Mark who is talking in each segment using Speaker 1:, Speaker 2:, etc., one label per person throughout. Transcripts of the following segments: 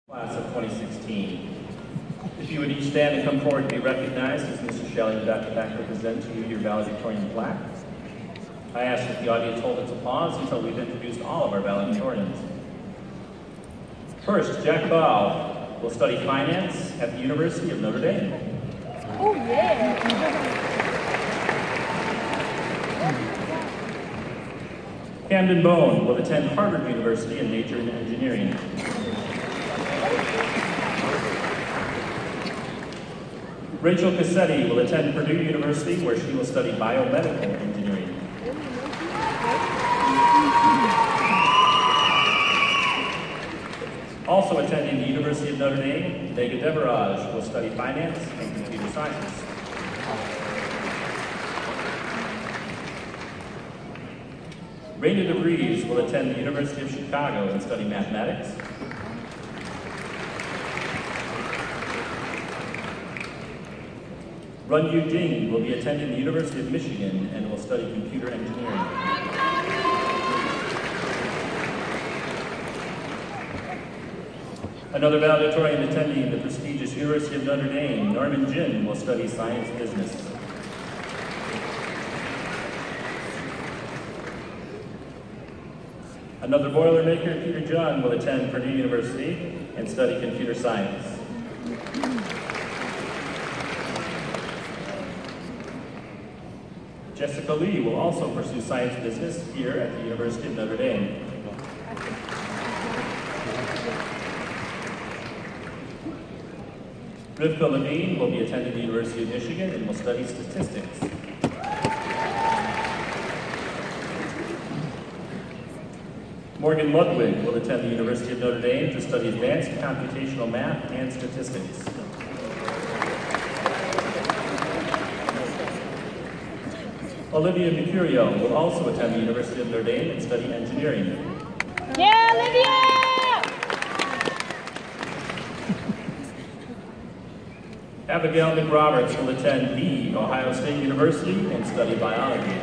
Speaker 1: Class of 2016. If you would each stand and come forward to be recognized as Mr. Shelley and Dr. Thacker present to you your valedictorian plaque. I ask that the audience hold its applause until we've introduced all of our valedictorians. First, Jack Bow will study finance at the University of Notre Dame.
Speaker 2: Oh, yeah!
Speaker 1: Camden Bone will attend Harvard University and major in engineering. Rachel Cassetti will attend Purdue University, where she will study biomedical engineering. Also attending the University of Notre Dame, Vega Deverage will study finance and computer science. Raina DeVries will attend the University of Chicago and study mathematics. Run Yu Ding will be attending the University of Michigan and will study computer engineering. Another valedictorian attending the prestigious University of Notre Dame, Norman Jin, will study science business. Another Boilermaker, Peter John, will attend Purdue University and study computer science. Jessica Lee will also pursue science business here at the University of Notre Dame. Rivka Levine will be attending the University of Michigan and will study statistics. Morgan Ludwig will attend the University of Notre Dame to study advanced computational math and statistics. Olivia Mercurio will also attend the University of Notre Dame and study engineering.
Speaker 2: Yeah, Olivia!
Speaker 1: Abigail McRoberts will attend the Ohio State University and study biology.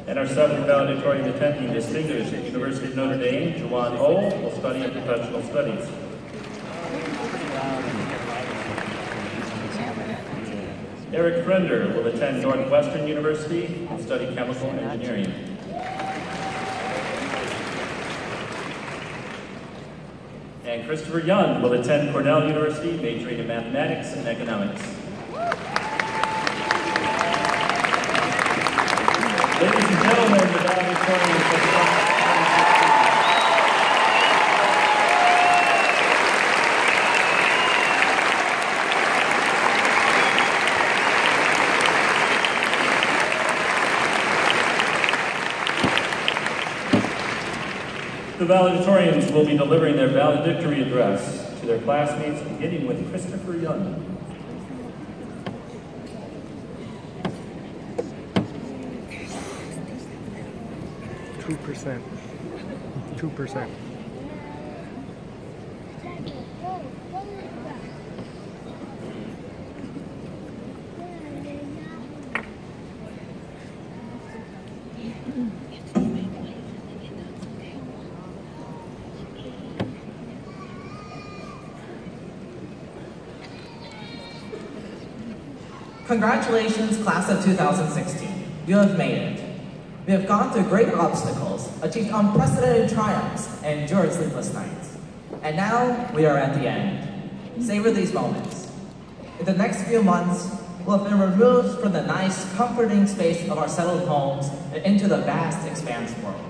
Speaker 1: And our seventh valedictorian attending distinguished at University of Notre Dame, Juwan O, will study in professional studies. Eric Frender will attend Northwestern University and study chemical engineering. And Christopher Young will attend Cornell University, majoring in mathematics and economics. Ladies and gentlemen, the valedictorians of the class. The valedictorians will be delivering their valedictory address to their classmates, beginning with Christopher Young.
Speaker 3: Two percent.
Speaker 4: Congratulations, class of 2016. You have made it. We have gone through great obstacles, achieved unprecedented triumphs, and endured sleepless nights. And now, we are at the end. Savor these moments. In the next few months, we'll have been removed from the nice, comforting space of our settled homes and into the vast, expanse world.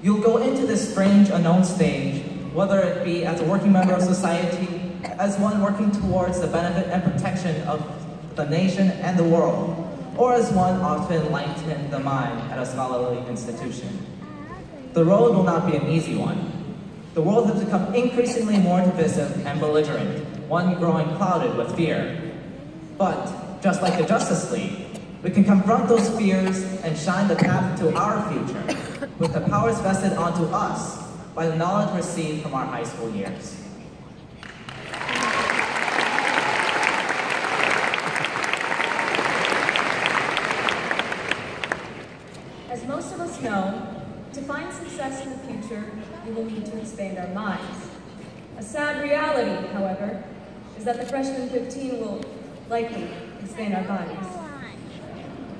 Speaker 4: You'll go into this strange, unknown stage, whether it be as a working member of society, as one working towards the benefit and protection of the nation and the world, or as one often enlightened the mind at a scholarly institution. The road will not be an easy one. The world has become increasingly more divisive and belligerent, one growing clouded with fear. But, just like the Justice League, we can confront those fears and shine the path to our future with the powers vested onto us by the knowledge received from our high school years.
Speaker 5: As most of us know, know, to find success in the future, we will need to expand our minds. A sad reality, however, is that the freshman 15 will likely expand our bodies.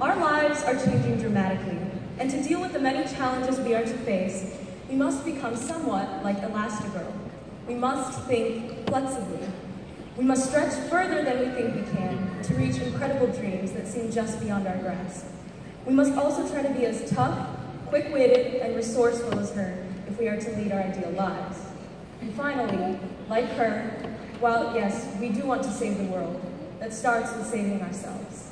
Speaker 5: Our lives are changing dramatically, and to deal with the many challenges we are to face, we must become somewhat like Elastigirl. We must think flexibly. We must stretch further than we think we can to reach incredible dreams that seem just beyond our grasp. We must also try to be as tough, quick-witted, and resourceful as her if we are to lead our ideal lives. And finally, like her, while yes, we do want to save the world, that starts with saving ourselves.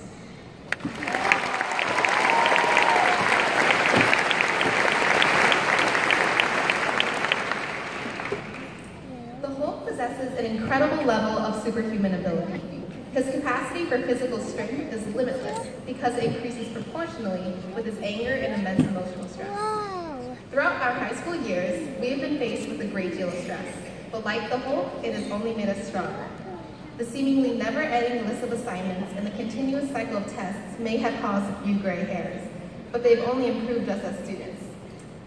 Speaker 6: The Hulk possesses an incredible level of superhuman ability. His capacity for physical strength is limitless because it increases proportionally with his anger and immense emotional stress. Throughout our high school years, we have been faced with a great deal of stress, but like the Hulk, it has only made us stronger. The seemingly never-ending list of assignments and the continuous cycle of tests may have caused a few gray hairs, but they've only improved us as students.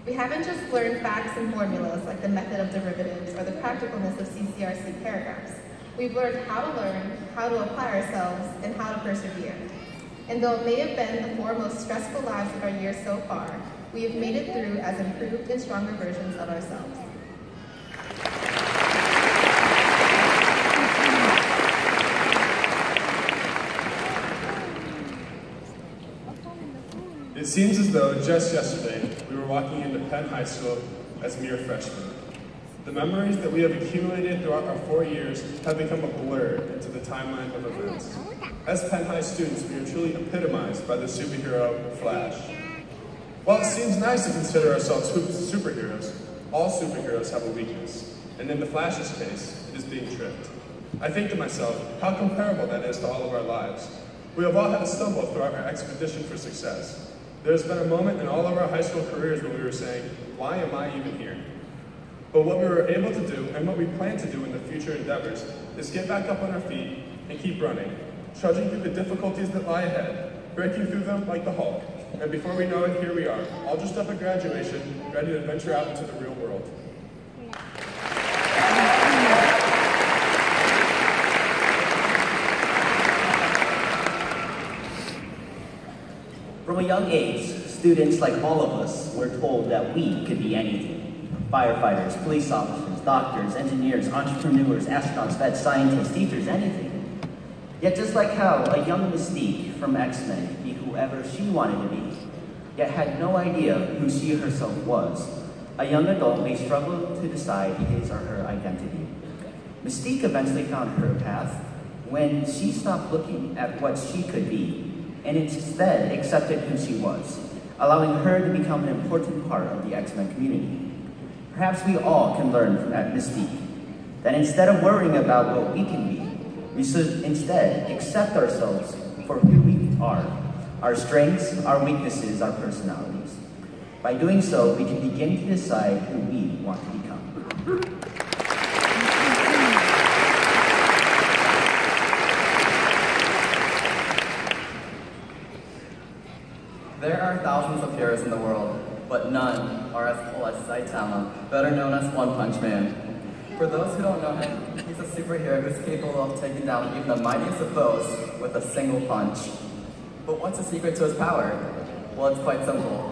Speaker 6: We haven't just learned facts and formulas like the method of derivatives or the practicalness of CCRC paragraphs. We've learned how to learn, how to apply ourselves, and how to persevere. And though it may have been the 4 most stressful lives of our years so far, we have made it through as improved and stronger versions of ourselves.
Speaker 7: It seems as though just yesterday we were walking into Penn High School as mere freshmen. The memories that we have accumulated throughout our 4 years have become a blur into the timeline of events. As Penn High students, we are truly epitomized by the superhero Flash. While it seems nice to consider ourselves superheroes, all superheroes have a weakness, and in the Flash's case, it is being tricked. I think to myself how comparable that is to all of our lives. We have all had a stumble throughout our expedition for success. There has been a moment in all of our high school careers when we were saying, why am I even here? But what we were able to do, and what we plan to do in the future endeavors, is get back up on our feet and keep running, trudging through the difficulties that lie ahead, breaking through them like the Hulk. And before we know it, here we are, all just up at graduation, ready to venture out into the real world.
Speaker 8: From a young age, students like all of us were told that we could be anything. Firefighters, police officers, doctors, engineers, entrepreneurs, astronauts, vets, scientists, teachers, anything. Yet just like how a young Mystique from X-Men could be whoever she wanted to be, yet had no idea who she herself was, a young adult may struggle to decide his or her identity. Mystique eventually found her path when she stopped looking at what she could be and instead accepted who she was, allowing her to become an important part of the X-Men community. Perhaps we all can learn from that Mystique, that instead of worrying about what we can be, we should instead accept ourselves for who we are, our strengths, our weaknesses, our personalities. By doing so, we can begin to decide who we want to become.
Speaker 9: There are thousands of heroes in the world, but none are as cool as Saitama, better known as One Punch Man. For those who don't know him, he's a superhero who's capable of taking down even the mightiest of foes with a single punch. But what's the secret to his power? Well, it's quite simple.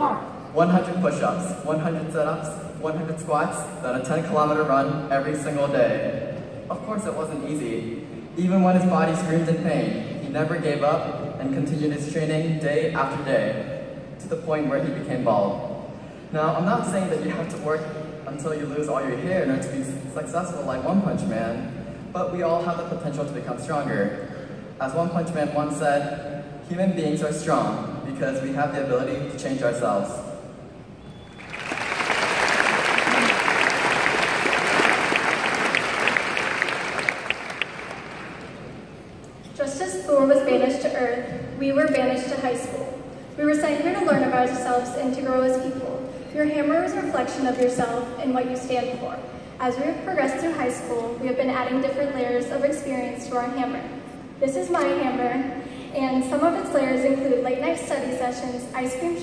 Speaker 9: 100 push-ups, 100 sit-ups, 100 squats, then a 10-kilometer run every single day. Of course, it wasn't easy. Even when his body screamed in pain, he never gave up and continued his training day after day, to the point where he became bald. Now, I'm not saying that you have to work until you lose all your hair in order to be successful like One Punch Man, but we all have the potential to become stronger. As One Punch Man once said, human beings are strong because we have the ability to change ourselves.
Speaker 2: Just as Thor was banished to Earth, we were banished to high school. We were sent here to learn about ourselves and to grow as people. Your hammer is a reflection of yourself and what you stand for. As we have progressed through high school, we have been adding different layers of experience to our hammer. This is my hammer, and some of its layers include late-night study sessions, ice cream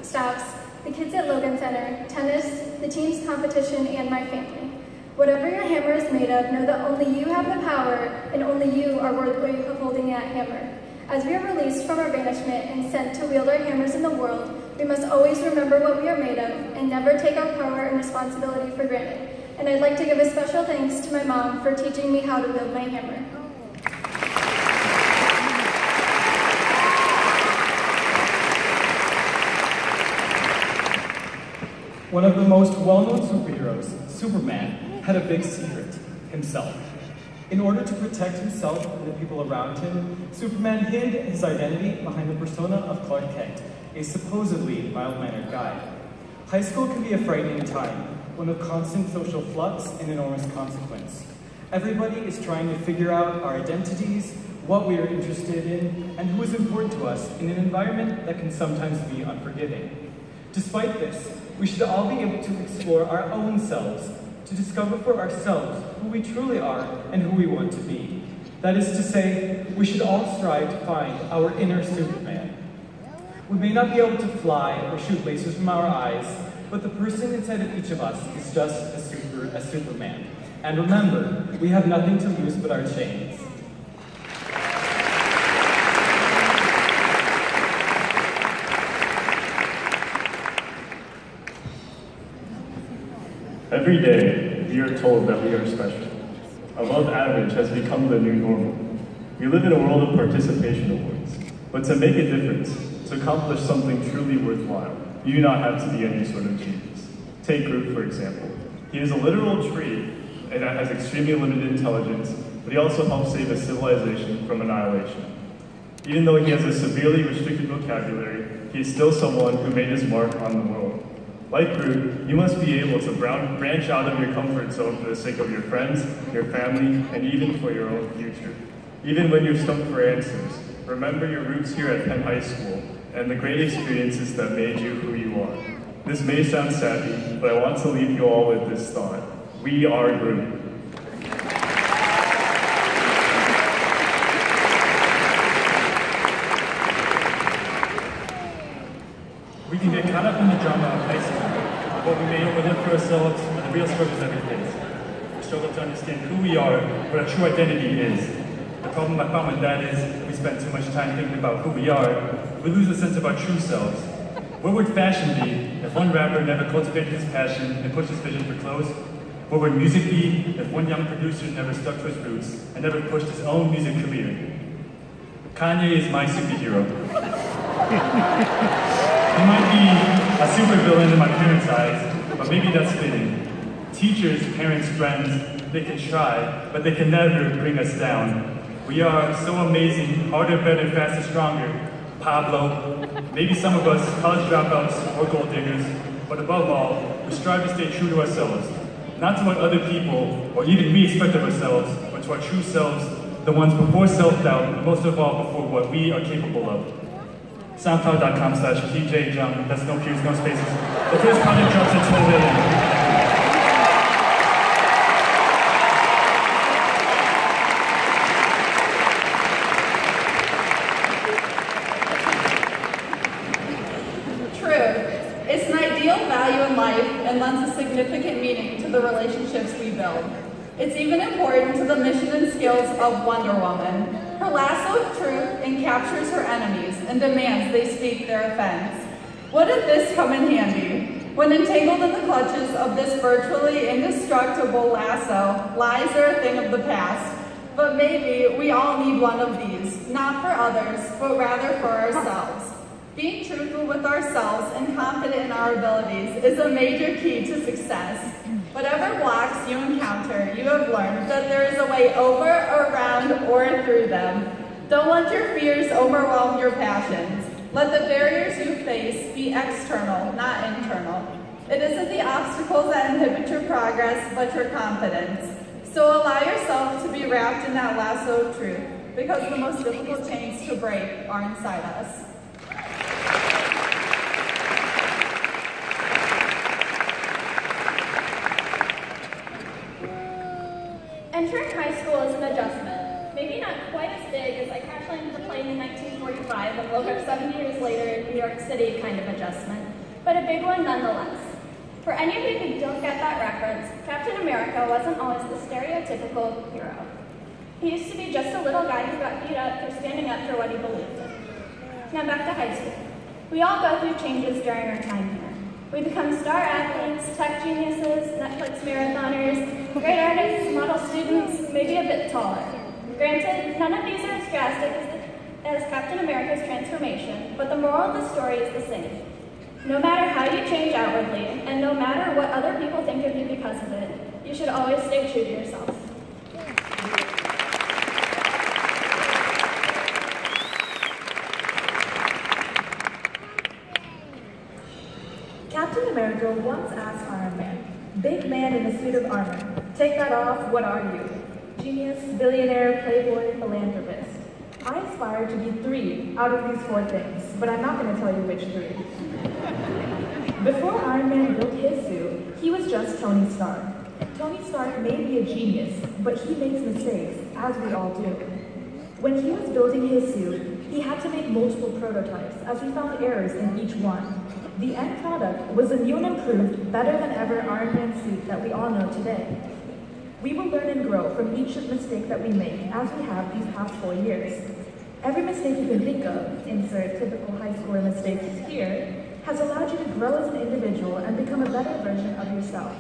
Speaker 2: stops, the kids at Logan Center, tennis, the team's competition, and my family. Whatever your hammer is made of, know that only you have the power and only you are worthy of holding that hammer. As we are released from our banishment and sent to wield our hammers in the world, we must always remember what we are made of and never take our power and responsibility for granted. And I'd like to give a special thanks to my mom for teaching me how to wield my hammer.
Speaker 10: One of the most well-known superheroes, Superman, had a big secret, himself. In order to protect himself and the people around him, Superman hid his identity behind the persona of Clark Kent, a supposedly mild-mannered guy. High school can be a frightening time, one of constant social flux and enormous consequence. Everybody is trying to figure out our identities, what we are interested in, and who is important to us in an environment that can sometimes be unforgiving. Despite this, we should all be able to explore our own selves, to discover for ourselves who we truly are and who we want to be. That is to say, we should all strive to find our inner Superman. We may not be able to fly or shoot lasers from our eyes, but the person inside of each of us is just a Superman. And remember, we have nothing to lose but our chains.
Speaker 11: Every day, we are told that we are special. Above average has become the new normal. We live in a world of participation awards. But to make a difference, to accomplish something truly worthwhile, you do not have to be any sort of genius. Take Groot, for example. He is a literal tree and has extremely limited intelligence, but he also helps save a civilization from annihilation. Even though he has a severely restricted vocabulary, he is still someone who made his mark on the world. Like Groot, you must be able to branch out of your comfort zone for the sake of your friends, your family, and even for your own future. Even when you're stumped for answers, remember your roots here at Penn High School and the great experiences that made you who you are. This may sound sappy, but I want to leave you all with this thought. We are Groot.
Speaker 12: We can get caught up in the drama of high school, but we may overlook for ourselves the real struggles that we face. We struggle to understand who we are, what our true identity is. The problem I found with that is we spend too much time thinking about who we are, we lose a sense of our true selves. Where would fashion be if one rapper never cultivated his passion and pushed his vision for clothes? Where would music be if one young producer never stuck to his roots and never pushed his own music career? Kanye is my superhero. He might be a supervillain in my parents' eyes, but maybe that's fitting. Teachers, parents, friends, they can try, but they can never bring us down. We are so amazing, harder, better, faster, stronger. Pablo, maybe some of us, college dropouts or gold diggers, but above all, we strive to stay true to ourselves. Not to what other people, or even we expect of ourselves, but to our true selves, the ones before self-doubt, and most of all, before what we are capable of. SoundCloud.com/TJJung, that's no Q's, no spaces. The first project drops at 12 a.m.
Speaker 13: And lends a significant meaning to the relationships we build. It's even important to the mission and skills of Wonder Woman. Her lasso of truth encaptures her enemies and demands they speak their offense. Wouldn't this come in handy? When entangled in the clutches of this virtually indestructible lasso, lies are a thing of the past. But maybe we all need one of these, not for others, but rather for ourselves. Being truthful with ourselves and confident in our abilities is a major key to success. Whatever blocks you encounter, you have learned that there is a way over, around, or through them. Don't let your fears overwhelm your passions. Let the barriers you face be external, not internal. It isn't the obstacles that inhibit your progress, but your confidence. So allow yourself to be wrapped in that lasso of truth, because the most difficult chains to break are inside us.
Speaker 2: Entering high school is an adjustment. Maybe not quite as big as I crash landed the plane in 1945 and woke up 7 years later in New York City kind of adjustment, but but a big one nonetheless. For any of you who don't get that reference, Captain America wasn't always the stereotypical hero. He used to be just a little guy who got beat up for standing up for what he believed in. Now back to high school. We all go through changes during our time here. We become star athletes, tech geniuses, Netflix marathoners, great artists, model students, maybe a bit taller. Granted, none of these are as drastic as Captain America's transformation, but the moral of the story is the same. No matter how you change outwardly, and no matter what other people think of you because of it, you should always stay true to yourself.
Speaker 14: Captain America once asked Iron Man, "Big man in a suit of armor, take that off, what are you? Genius, billionaire, playboy, philanthropist." I aspire to be 3 out of these 4 things, but I'm not going to tell you which 3. Before Iron Man built his suit, he was just Tony Stark. Tony Stark may be a genius, but he makes mistakes, as we all do. When he was building his suit, he had to make multiple prototypes, as he found errors in each one. The end product was a new and improved, better than ever Iron Man suit that we all know today. We will learn and grow from each mistake that we make, as we have these past 4 years. Every mistake you can think of, insert typical high schooler mistakes here, has allowed you to grow as an individual and become a better version of yourself.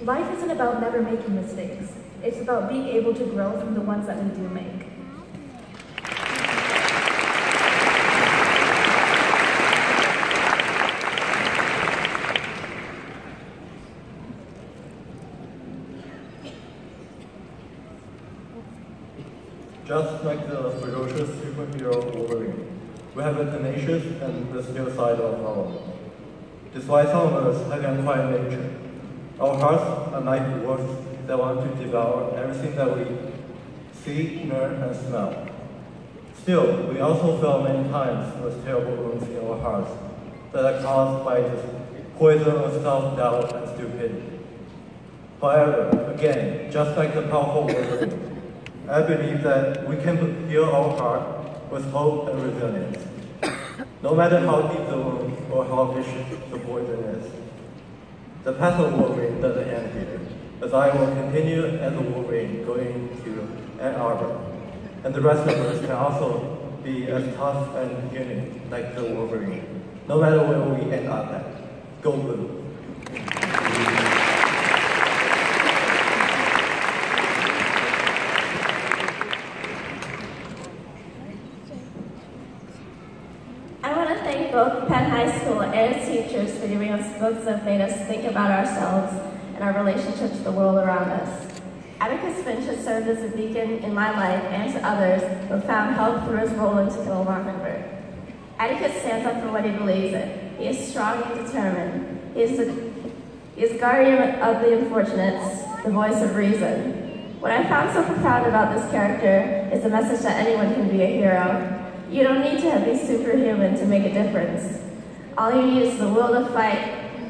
Speaker 14: Life isn't about never making mistakes. It's about being able to grow from the ones that we do make.
Speaker 15: Just like the ferocious superhero Wolverine, we have a tenacious and mysterious side of our own. Despite some of us having a quiet nature, our hearts are like wolves that want to devour everything that we see, hear, and smell. Still, we also feel many times with terrible wounds in our hearts that are caused by this poison of self-doubt and stupidity. However, again, just like the powerful Wolverine, I believe that we can heal our heart with hope and resilience. No matter how deep the wound or how vicious the poison is. The path of Wolverine doesn't end here, as I will continue as a Wolverine going to Ann Arbor. And the rest of us can also be as tough and unique like the Wolverine, no matter where we end up at. Go blue.
Speaker 16: Both Penn High School and its teachers for giving us books that made us think about ourselves and our relationship to the world around us. Atticus Finch has served as a beacon in my life and to others who have found help through his role in To Kill a Mockingbird. Atticus stands up for what he believes in. He is strong and determined. He is guardian of the unfortunates, the voice of reason. What I found so profound about this character is the message that anyone can be a hero. You don't need to be superhuman to make a difference. All you need is the will to fight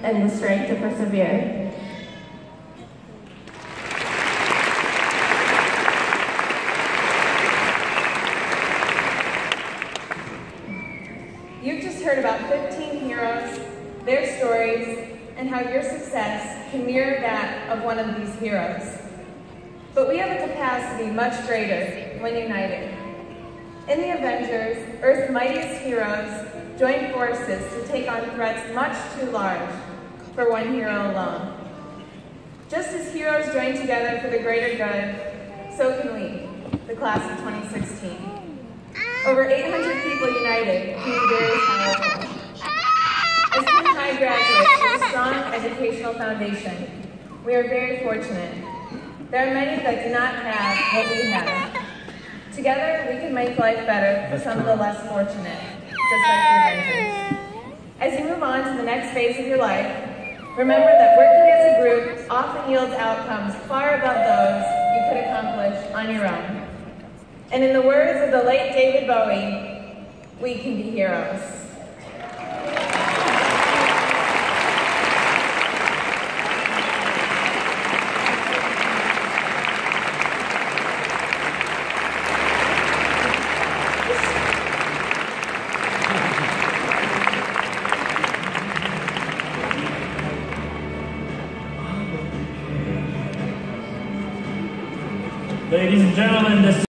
Speaker 16: and the strength to persevere.
Speaker 17: You've just heard about 15 heroes, their stories, and how your success can mirror that of one of these heroes. But we have a capacity much greater when united. In the Avengers, Earth's mightiest heroes joined forces to take on threats much too large for one hero alone. Just as heroes join together for the greater good, so can we, the class of 2016. Over 800 people united can be very powerful. As Penn High graduates with a strong educational foundation, we are very fortunate. There are many that do not have what we have. Together, we can make life better for some of the less fortunate, just like the Avengers. As you move on to the next phase of your life, remember that working as a group often yields outcomes far above those you could accomplish on your own. And in the words of the late David Bowie, we can be heroes.
Speaker 1: Ladies and gentlemen, this